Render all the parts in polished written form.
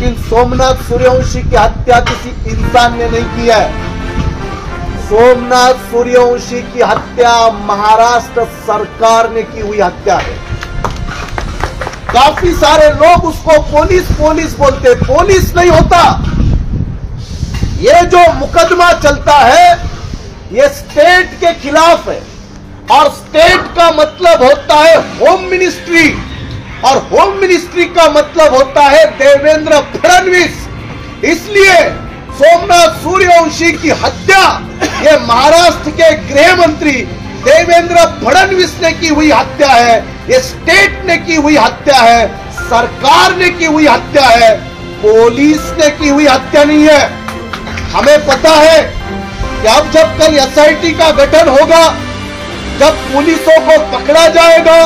लेकिन सोमनाथ सूर्यवंशी की हत्या किसी इंसान ने नहीं की है। सोमनाथ सूर्यवंशी की हत्या महाराष्ट्र सरकार ने की हुई हत्या है। काफी सारे लोग उसको पुलिस पुलिस बोलते, पुलिस नहीं होता। ये जो मुकदमा चलता है ये स्टेट के खिलाफ है, और स्टेट का मतलब होता है होम मिनिस्ट्री, और होम मिनिस्ट्री का मतलब होता है देवेंद्र फडणवीस। इसलिए सोमनाथ सूर्यवंशी की हत्या ये महाराष्ट्र के गृह मंत्री देवेंद्र फडणवीस ने की हुई हत्या है, ये स्टेट ने की हुई हत्या है, सरकार ने की हुई हत्या है, पुलिस ने की हुई हत्या नहीं है। हमें पता है कि अब जब कल एसआईटी का गठन होगा, जब पुलिसों को पकड़ा जाएगा,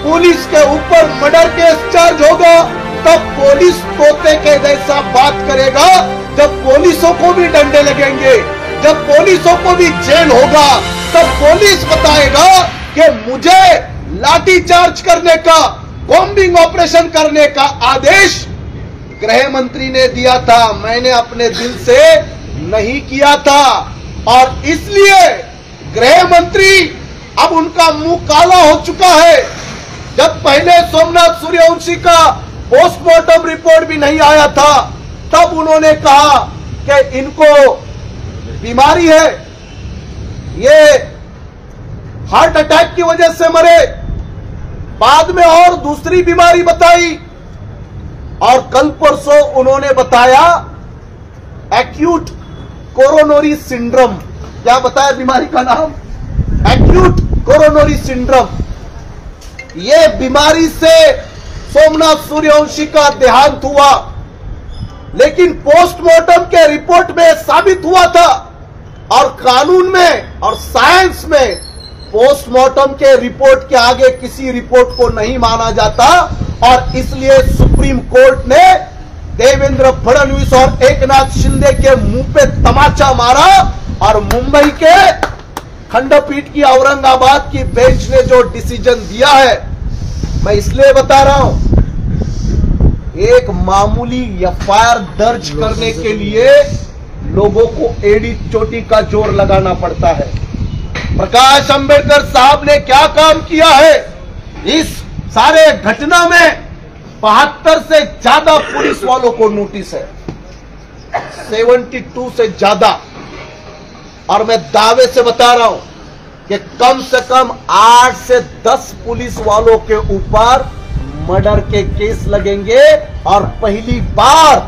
पुलिस के ऊपर मर्डर केस चार्ज होगा, तब पुलिस तोते के जैसा बात करेगा। जब पुलिसों को भी डंडे लगेंगे, जब पुलिसों को भी जेल होगा, तब पुलिस बताएगा कि मुझे लाठी चार्ज करने का, बॉम्बिंग ऑपरेशन करने का आदेश गृह मंत्री ने दिया था, मैंने अपने दिल से नहीं किया था। और इसलिए गृह मंत्री अब उनका मुंह काला हो चुका है। जब पहले सोमनाथ सूर्यवंशी का पोस्टमार्टम रिपोर्ट भी नहीं आया था, तब उन्होंने कहा कि इनको बीमारी है, ये हार्ट अटैक की वजह से मरे। बाद में और दूसरी बीमारी बताई, और कल परसों उन्होंने बताया एक्यूट कोरोनरी सिंड्रोम। क्या बताया बीमारी का नाम? Acute coronary syndrome. ये बीमारी से सोमनाथ सूर्यवंशी का देहांत हुआ, लेकिन पोस्टमार्टम के रिपोर्ट में साबित हुआ था, और कानून में और साइंस में पोस्टमार्टम के रिपोर्ट के आगे किसी रिपोर्ट को नहीं माना जाता। और इसलिए सुप्रीम कोर्ट ने देवेंद्र फडणवीस और एकनाथ शिंदे के मुंह पे तमाचा मारा, और मुंबई के खंडपीठ की औरंगाबाद की बेंच ने जो डिसीजन दिया है, मैं इसलिए बता रहा हूं, एक मामूली एफआईआर दर्ज करने के लिए लोगों को एड़ी चोटी का जोर लगाना पड़ता है। प्रकाश अंबेडकर साहब ने क्या काम किया है? इस सारे घटना में 72 से ज्यादा पुलिस वालों को नोटिस है, 72 से ज्यादा। और मैं दावे से बता रहा हूं कि कम से कम 8 से 10 पुलिस वालों के ऊपर मर्डर के केस लगेंगे। और पहली बार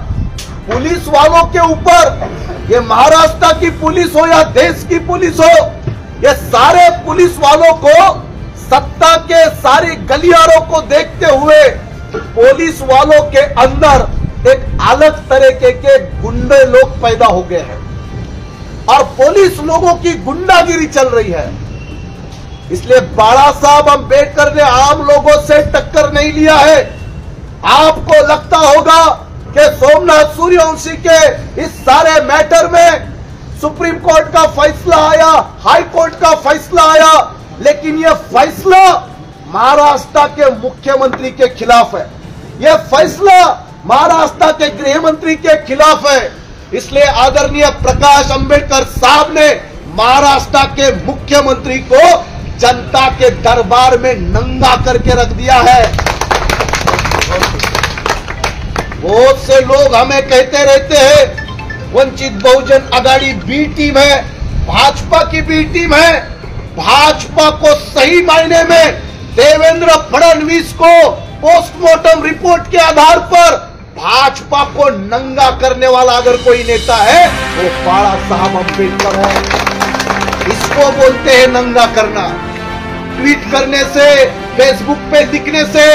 पुलिस वालों के ऊपर, ये महाराष्ट्र की पुलिस हो या देश की पुलिस हो, ये सारे पुलिस वालों को सत्ता के सारे गलियारों को देखते हुए पुलिस वालों के अंदर एक अलग तरीके के गुंडे लोग पैदा हो गए हैं, और पुलिस लोगों की गुंडागिरी चल रही है। इसलिए बाबा साहब अंबेडकर ने आम लोगों से टक्कर नहीं लिया है। आपको लगता होगा कि सोमनाथ सूर्यवंशी के इस सारे मैटर में सुप्रीम कोर्ट का फैसला आया, हाई कोर्ट का फैसला आया, लेकिन यह फैसला महाराष्ट्र के मुख्यमंत्री के खिलाफ है, यह फैसला महाराष्ट्र के गृह मंत्री के खिलाफ है। इसलिए आदरणीय प्रकाश अंबेडकर साहब ने महाराष्ट्र के मुख्यमंत्री को जनता के दरबार में नंगा करके रख दिया है। बहुत से लोग हमें कहते रहते हैं वंचित बहुजन आघाड़ी बी टीम है, भाजपा की बी टीम है। भाजपा को सही मायने में देवेंद्र फडणवीस को पोस्टमार्टम रिपोर्ट के आधार पर भाजपा को नंगा करने वाला अगर कोई नेता है वो बाबा साहब अंबेडकर है। इसको बोलते हैं नंगा करना। ट्वीट करने से, फेसबुक पे दिखने से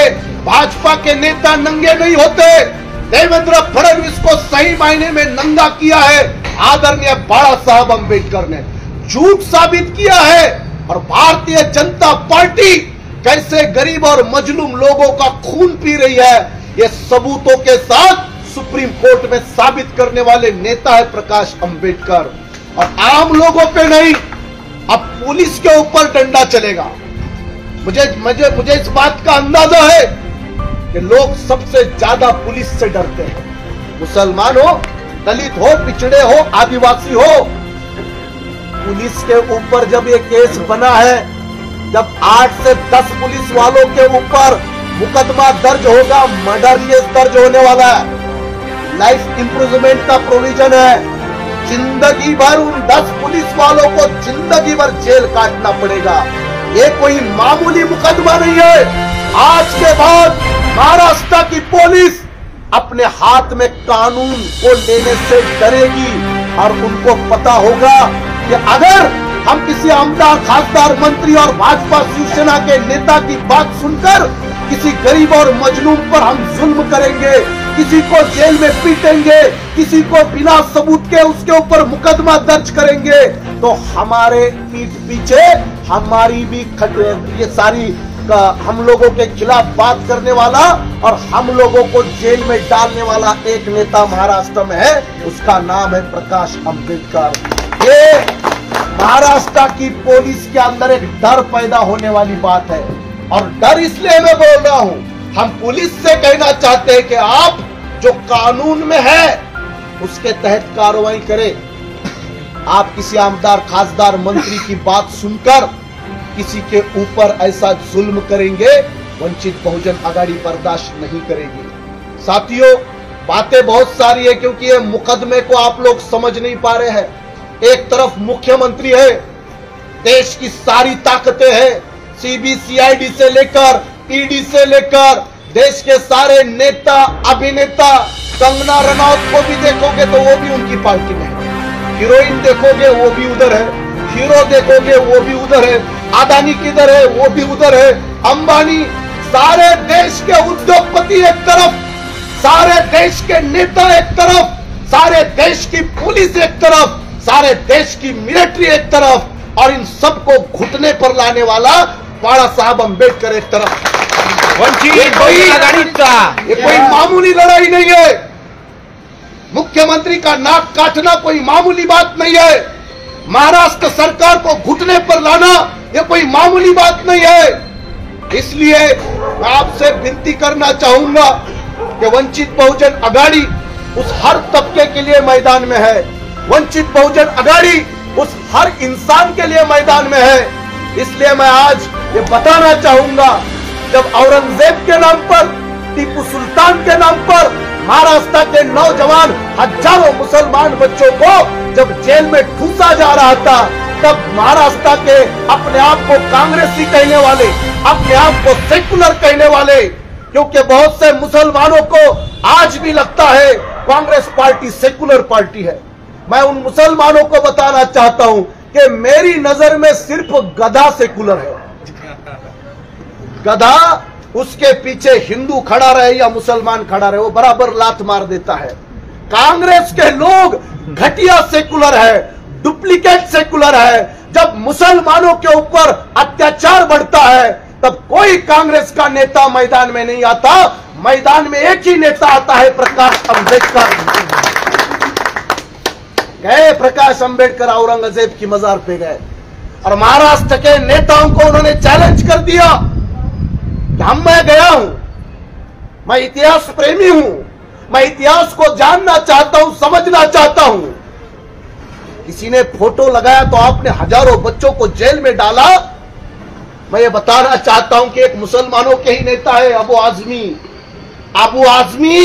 भाजपा के नेता नंगे नहीं होते। देवेंद्र फडणवीस को सही मायने में नंगा किया है आदरणीय बाबा साहब अंबेडकर ने, झूठ साबित किया है। और भारतीय जनता पार्टी कैसे गरीब और मजलूम लोगों का खून पी रही है, ये सबूतों के साथ सुप्रीम कोर्ट में साबित करने वाले नेता है प्रकाश अंबेडकर। और आम लोगों पे नहीं, अब पुलिस के ऊपर डंडा चलेगा। मुझे इस बात का अंदाजा है कि लोग सबसे ज्यादा पुलिस से डरते हैं। मुसलमान हो, दलित हो, पिछड़े हो, आदिवासी हो। पुलिस के ऊपर जब ये केस बना है, जब 8 से 10 पुलिस वालों के ऊपर मुकदमा दर्ज होगा, मर्डर केस दर्ज होने वाला है, लाइफ इंप्रिजनमेंट का प्रोविजन है। जिंदगी भर उन 10 पुलिस वालों को जिंदगी भर जेल काटना पड़ेगा। ये कोई मामूली मुकदमा नहीं है। आज के बाद महाराष्ट्र की पुलिस अपने हाथ में कानून को लेने से डरेगी और उनको पता होगा कि अगर हम किसी आमदार, खासदार, मंत्री और भाजपा शिवसेना के नेता की बात सुनकर किसी गरीब और मजलूम पर हम जुल्म करेंगे, किसी को जेल में पीटेंगे, किसी को बिना सबूत के उसके ऊपर मुकदमा दर्ज करेंगे, तो हमारे पीठ पीछे हमारी भी ये सारी हम लोगों के खिलाफ बात करने वाला और हम लोगों को जेल में डालने वाला एक नेता महाराष्ट्र में है। उसका नाम है प्रकाश अंबेडकर। ये महाराष्ट्र की पुलिस के अंदर एक डर पैदा होने वाली बात है, और डर इसलिए मैं बोल रहा हूं, हम पुलिस से कहना चाहते हैं कि आप जो कानून में है उसके तहत कार्रवाई करें। आप किसी आमदार, खासदार, मंत्री की बात सुनकर किसी के ऊपर ऐसा जुल्म करेंगे, वंचित बहुजन आघाड़ी बर्दाश्त नहीं करेगी। साथियों, बातें बहुत सारी है, क्योंकि ये मुकदमे को आप लोग समझ नहीं पा रहे हैं। एक तरफ मुख्यमंत्री है, देश की सारी ताकतें हैं, सीबीसीआईडी से लेकर ईडी से लेकर देश के सारे नेता, अभिनेता, कंगना रनौत को भी देखोगे तो वो भी उनकी पार्टी में है, हीरोइन देखोगे वो भी उधर है, हीरो देखोगे वो भी उधर है, अदानी किधर है वो भी उधर है, अंबानी, सारे देश के उद्योगपति एक तरफ, सारे देश के नेता एक तरफ, सारे देश की पुलिस एक तरफ, सारे देश की मिलिट्री एक तरफ, और इन सबको घुटने पर लाने वाला बाबा साहब अंबेडकर एक तरफ। ये कोई मामूली लड़ाई नहीं है। मुख्यमंत्री का नाक काटना कोई मामूली बात नहीं है। महाराष्ट्र सरकार को घुटने पर लाना ये कोई मामूली बात नहीं है। इसलिए मैं आपसे विनती करना चाहूंगा कि वंचित बहुजन आघाड़ी उस हर तबके के लिए मैदान में है, वंचित बहुजन आघाड़ी उस हर इंसान के लिए मैदान में है। इसलिए मैं आज ये बताना चाहूंगा, जब औरंगजेब के नाम पर, टीपू सुल्तान के नाम पर महाराष्ट्र के नौजवान हजारों मुसलमान बच्चों को जब जेल में ठूसा जा रहा था, तब महाराष्ट्र के अपने आप को कांग्रेसी कहने वाले, अपने आप को सेकुलर कहने वाले, क्योंकि बहुत से मुसलमानों को आज भी लगता है कांग्रेस पार्टी सेकुलर पार्टी है। मैं उन मुसलमानों को बताना चाहता हूं कि मेरी नजर में सिर्फ गधा सेकुलर है। गधा, उसके पीछे हिंदू खड़ा रहे या मुसलमान खड़ा रहे, वो बराबर लात मार देता है। कांग्रेस के लोग घटिया सेकुलर है, डुप्लीकेट सेकुलर है। जब मुसलमानों के ऊपर अत्याचार बढ़ता है, तब कोई कांग्रेस का नेता मैदान में नहीं आता। मैदान में एक ही नेता आता है, प्रकाश अंबेडकर। गए प्रकाश अंबेडकर औरंगजेब की मजार पे गए और महाराष्ट्र के नेताओं को उन्होंने चैलेंज कर दिया कि मैं गया हूं, मैं इतिहास प्रेमी हूं, मैं इतिहास को जानना चाहता हूं, समझना चाहता हूं। किसी ने फोटो लगाया तो आपने हजारों बच्चों को जेल में डाला। मैं ये बताना चाहता हूं कि एक मुसलमानों के ही नेता है अबू आजमी। अबू आजमी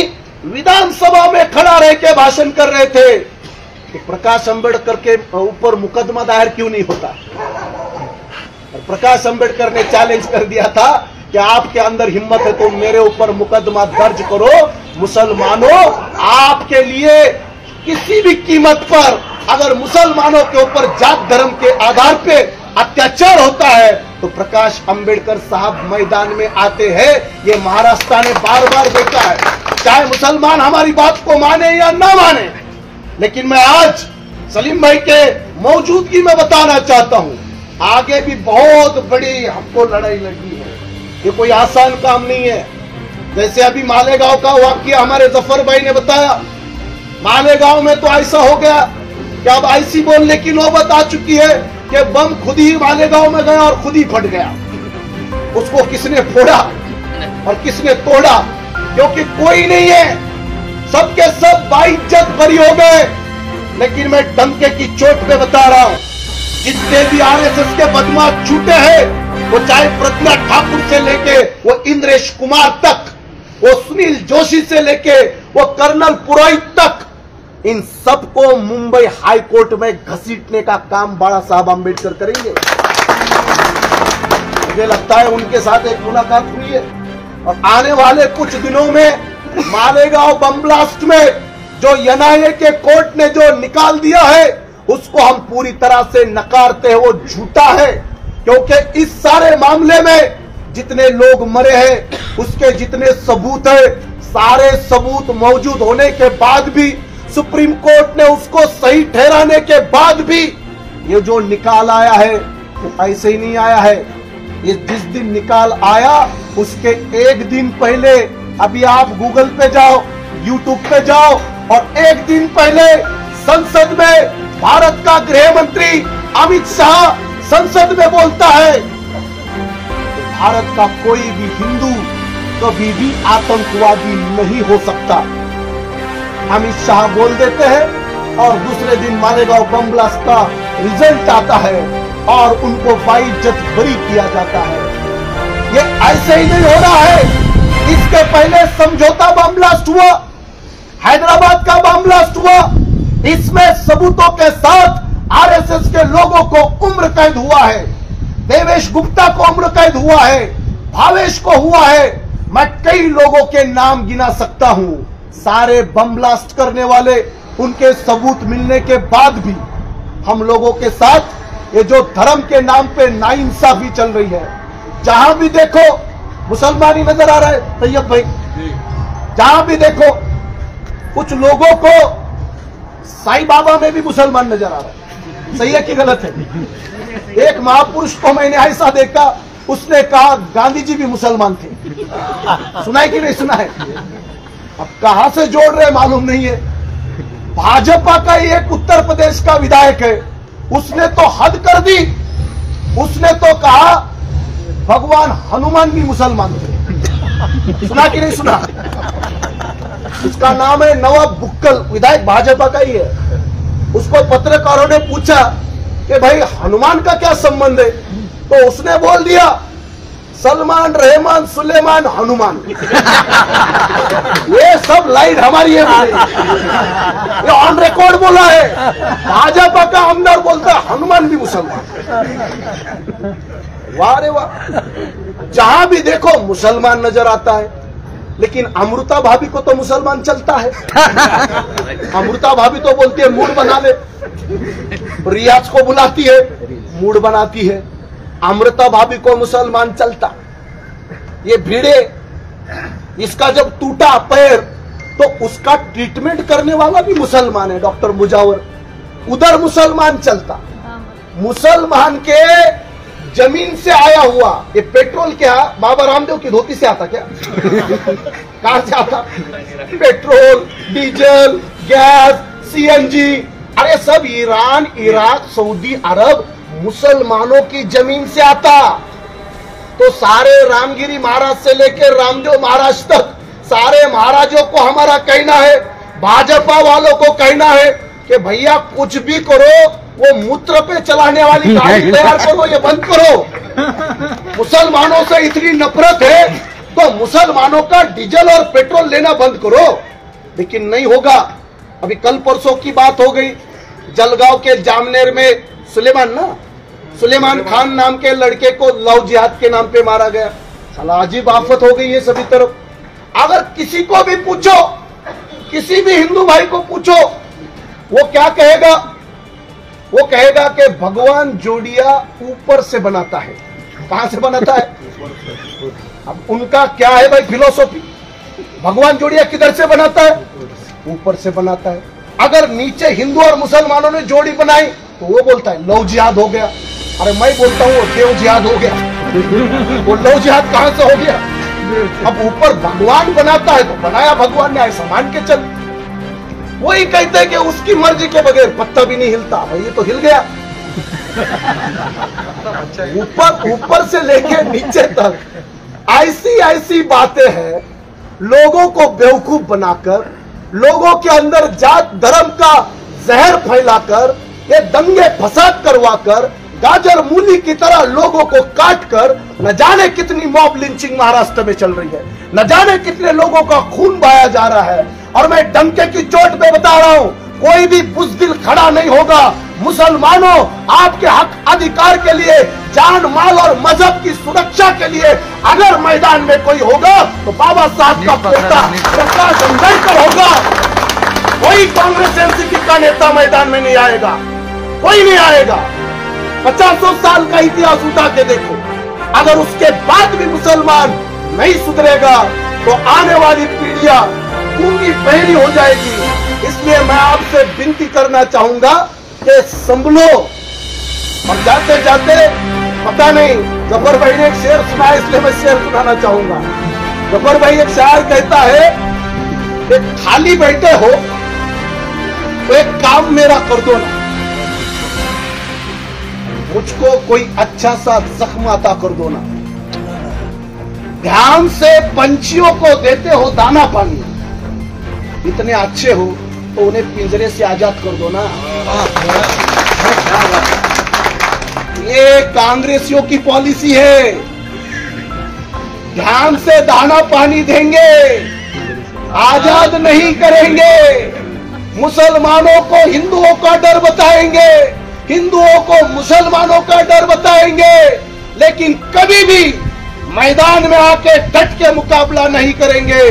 विधानसभा में खड़ा रह के भाषण कर रहे थे कि प्रकाश अंबेडकर के ऊपर मुकदमा दायर क्यों नहीं होता। और प्रकाश अंबेडकर ने चैलेंज कर दिया था कि आपके अंदर हिम्मत है तो मेरे ऊपर मुकदमा दर्ज करो। मुसलमानों, आपके लिए किसी भी कीमत पर अगर मुसलमानों के ऊपर जात धर्म के आधार पे अत्याचार होता है तो प्रकाश अंबेडकर साहब मैदान में आते हैं। ये महाराष्ट्र ने बार बार देखा है, चाहे मुसलमान हमारी बात को माने या ना माने। लेकिन मैं आज सलीम भाई के मौजूदगी में बताना चाहता हूं, आगे भी बहुत बड़ी हमको लड़ाई लड़नी है। ये कोई आसान काम नहीं है। जैसे अभी मालेगांव का वाकया हमारे जफर भाई ने बताया, मालेगांव में तो ऐसा हो गया कि अब ऐसी बोलने की नौबत आ चुकी है कि बम खुद ही मालेगांव में गया और खुद ही फट गया। उसको किसने फोड़ा और किसने तोड़ा, क्योंकि कोई नहीं है। सबके सब बाइज्जत बरी हो गए। लेकिन मैं डंके की चोट पे बता रहा हूं, जितने भी आरएसएस के बदमाश छूटे हैं, वो चाहे प्रज्ञा ठाकुर से लेके वो इंद्रेश कुमार तक, वो सुनील जोशी से लेके वो कर्नल पुरोहित तक, इन सबको मुंबई हाई कोर्ट में घसीटने का काम बाबा साहब आंबेडकर करेंगे। मुझे लगता है उनके साथ एक मुलाकात हुई है और आने वाले कुछ दिनों में मालेगांव बम ब्लास्ट में जो एनआईए के कोर्ट ने जो निकाल दिया है, उसको हम पूरी तरह से नकारते हैं। वो झूठा है, क्योंकि इस सारे मामले में जितने लोग मरे हैं, उसके जितने सबूत है, सारे सबूत मौजूद होने के बाद भी, सुप्रीम कोर्ट ने उसको सही ठहराने के बाद भी, ये जो निकाल आया है वो ऐसे ही नहीं आया है। ये जिस दिन निकाल आया उसके एक दिन पहले, अभी आप गूगल पे जाओ, यूट्यूब पे जाओ, और एक दिन पहले संसद में भारत का गृह मंत्री अमित शाह संसद में बोलता है, भारत का कोई भी हिंदू कभी भी आतंकवादी नहीं हो सकता। अमित शाह बोल देते हैं और दूसरे दिन मालेगांव बम ब्लास्ट का रिजल्ट आता है और उनको बाइज्जत बरी किया जाता है। ये ऐसे ही नहीं हो रहा है। इसके पहले समझौता बम ब्लास्ट हुआ, हैदराबाद का बम ब्लास्ट हुआ, इसमें सबूतों के साथ आरएसएस के लोगों को उम्र कैद हुआ है, देवेश गुप्ता को उम्र कैद हुआ है, भावेश को हुआ है, मैं कई लोगों के नाम गिना सकता हूं। सारे बम ब्लास्ट करने वाले, उनके सबूत मिलने के बाद भी हम लोगों के साथ ये जो धर्म के नाम पे नाइंसाफी चल रही है, जहां भी देखो मुसलमान ही नजर आ रहा है। तैयब भाई, जहां भी देखो कुछ लोगों को साईं बाबा में भी मुसलमान नजर आ रहा है। सही है कि गलत है? एक महापुरुष को मैंने ऐसा देखा, उसने कहा गांधी जी भी मुसलमान थे। सुना है कि नहीं सुना है? अब कहां से जोड़ रहे मालूम नहीं है। भाजपा का ही एक उत्तर प्रदेश का विधायक है, उसने तो हद कर दी। उसने तो कहा भगवान हनुमान भी मुसलमान थे। सुना कि नहीं सुना? उसका नाम है नवाब बुक्कल, विधायक भाजपा का ही है। उसको पत्रकारों ने पूछा कि भाई हनुमान का क्या संबंध है, तो उसने बोल दिया सलमान, रहमान, सुलेमान, हनुमान। ये सब लाइन हमारी है, ये ऑन रिकॉर्ड बोला है। भाजपा का आमदार बोलता है हनुमान भी मुसलमान। वाह रे वाह, जहां भी देखो मुसलमान नजर आता है। लेकिन अमृता भाभी को तो मुसलमान चलता है। अमृता भाभी तो बोलती है मूड बना ले, रियाज को बुलाती है, मूड बनाती है। अमृता भाभी को मुसलमान चलता। ये भिड़े, इसका जब टूटा पैर तो उसका ट्रीटमेंट करने वाला भी मुसलमान है, डॉक्टर मुजावर, उधर मुसलमान चलता। मुसलमान के जमीन से आया हुआ ये पेट्रोल क्या बाबा रामदेव की धोती से आता क्या? कहां से आता? पेट्रोल, डीजल, गैस, सीएनजी, अरे सब ईरान, इराक, सऊदी अरब मुसलमानों की जमीन से आता। तो सारे रामगिरी महाराज से लेकर रामदेव महाराज तक सारे महाराजों को हमारा कहना है, भाजपा वालों को कहना है कि भैया कुछ भी करो, वो मूत्र पे चलाने वाली गाड़ी तैयार करो, ये बंद करो। मुसलमानों से इतनी नफरत है तो मुसलमानों का डीजल और पेट्रोल लेना बंद करो। लेकिन नहीं होगा। अभी कल परसों की बात हो गई, जलगांव के जामनेर में सुलेमान खान नाम के लड़के को लव जिहाद के नाम पे मारा गया। साला अजीब आफत हो गई है सभी तरफ। अगर किसी को भी पूछो, किसी भी हिंदू भाई को पूछो, वो क्या कहेगा? वो कहेगा कि भगवान जोड़िया ऊपर से बनाता है। कहां से बनाता है? अब उनका क्या है भाई फिलोसॉफी? भगवान जोड़िया किधर से बनाता है? ऊपर से बनाता है। अगर नीचे हिंदू और मुसलमानों ने जोड़ी बनाई तो वो बोलता है लव जिहाद हो गया। अरे मैं बोलता हूँ देव जिहाद हो गया। वो लव जिहाद कहां से हो गया? अब ऊपर भगवान बनाता है तो बनाया भगवान ने, ऐसा मान के चल। वही कहते हैं कि उसकी मर्जी के बगैर पत्ता भी नहीं हिलता। भाई ये तो हिल गया। ऊपर से लेके नीचे तक ऐसी बातें हैं, लोगों को बेवकूफ बनाकर लोगों के अंदर जात धर्म का जहर फैलाकर, ये दंगे फसाद करवाकर, गाजर मूली की तरह लोगों को काटकर, न जाने कितनी मॉब लिंचिंग महाराष्ट्र में चल रही है, न जाने कितने लोगों का खून बहाया जा रहा है। और मैं डंके की चोट पे बता रहा हूं, कोई भी बुज़दिल खड़ा नहीं होगा। मुसलमानों, आपके हक अधिकार के लिए, जान माल और मजहब की सुरक्षा के लिए अगर मैदान में कोई होगा तो बाबा साहब का बेटा प्रकाश अंबेडकर होगा। कोई कांग्रेस एनसीपी का नेता मैदान में नहीं आएगा, कोई नहीं आएगा। 50 साल का इतिहास उठा के देखो, अगर उसके बाद भी मुसलमान नहीं सुधरेगा तो आने वाली पीढ़ियां गूंगी बहरी हो जाएगी। इसलिए मैं आपसे विनती करना चाहूंगा कि संभलो। और जाते जाते पता नहीं, जफर भाई ने एक शेर सुना है, इसलिए मैं शेर सुनाना चाहूंगा। जफर भाई एक शायर कहता है कि खाली बैठे हो तो एक काम मेरा कर दो ना, मुझको कोई अच्छा सा जख्म अता कर दो ना। ध्यान से पंछियों को देते हो दाना पानी, इतने अच्छे हो तो उन्हें पिंजरे से आजाद कर दो ना। ये कांग्रेसियों की पॉलिसी है। ध्यान से दाना पानी देंगे, आजाद नहीं करेंगे। मुसलमानों को हिंदुओं का डर बताएंगे, हिंदुओं को मुसलमानों का डर बताएंगे, लेकिन कभी भी मैदान में आके डट के मुकाबला नहीं करेंगे।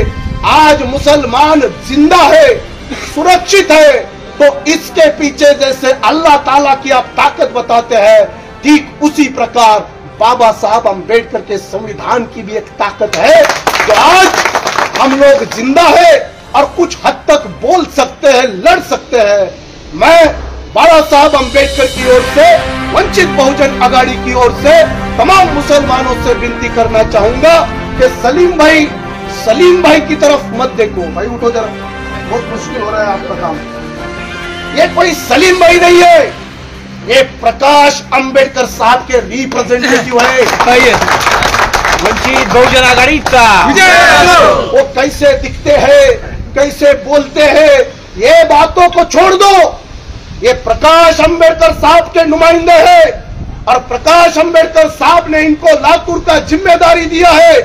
आज मुसलमान जिंदा है, सुरक्षित है, तो इसके पीछे जैसे अल्लाह ताला की आप ताकत बताते हैं, ठीक उसी प्रकार बाबा साहब अम्बेडकर के संविधान की भी एक ताकत है। तो आज हम लोग जिंदा है और कुछ हद तक बोल सकते हैं, लड़ सकते हैं। मैं बाबा साहब अम्बेडकर की ओर से, वंचित बहुजन आघाड़ी की ओर से तमाम मुसलमानों से विनती करना चाहूंगा कि सलीम भाई की तरफ मत देखो। भाई उठो जरा, बहुत मुश्किल हो रहा है आपका काम। ये कोई सलीम भाई नहीं है, ये प्रकाश अंबेडकर साहब के रिप्रेजेंटेटिव है। वंचित बहुजन आघाड़ी का वो कैसे दिखते हैं, कैसे बोलते हैं, ये बातों को छोड़ दो। ये प्रकाश अंबेडकर साहब के नुमाइंदे हैं और प्रकाश अंबेडकर साहब ने इनको लातूर का जिम्मेदारी दिया है।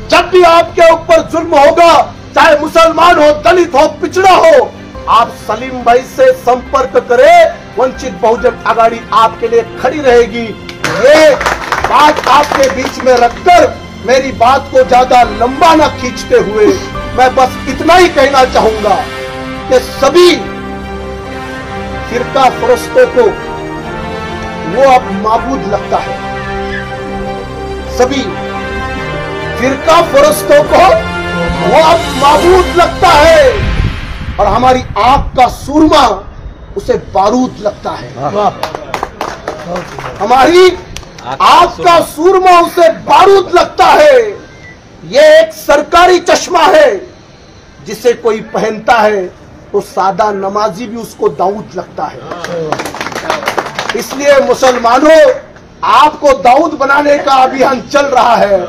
जब भी आपके ऊपर जुल्म होगा, चाहे मुसलमान हो, दलित हो, पिछड़ा हो, आप सलीम भाई से संपर्क करें। वंचित बहुजन आघाड़ी आपके लिए खड़ी रहेगी। ये बात आपके बीच में रखकर मेरी बात को ज्यादा लंबा न खींचते हुए मैं बस इतना ही कहना चाहूंगा कि सभी फिरका फरस्तों को वो अब माबूद लगता है। सभी फिरका फरस्तों को वो अब माबूद लगता है और हमारी आंख का सूरमा उसे बारूद लगता है। हमारी आंख का सूरमा उसे बारूद लगता है। ये एक सरकारी चश्मा है, जिसे कोई पहनता है तो सादा नमाजी भी उसको दाऊद लगता है। इसलिए मुसलमानों, आपको दाऊद बनाने का अभियान चल रहा है।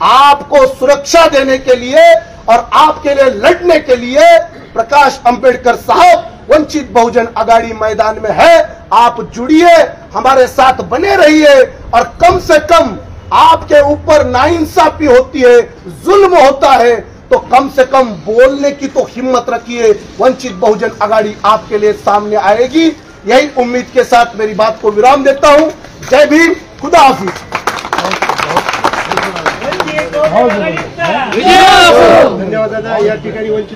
आपको सुरक्षा देने के लिए और आपके लिए लड़ने के लिए प्रकाश अंबेडकर साहब वंचित बहुजन आघाड़ी मैदान में है। आप जुड़िए, हमारे साथ बने रहिए और कम से कम आपके ऊपर नाइंसाफी होती है, जुल्म होता है, तो कम से कम बोलने की तो हिम्मत रखिए। वंचित बहुजन आघाड़ी आपके लिए सामने आएगी। यही उम्मीद के साथ मेरी बात को विराम देता हूं। जय भीम, खुदा हाफिज। धन्यवाद दादा। या ठिकाणी वंचित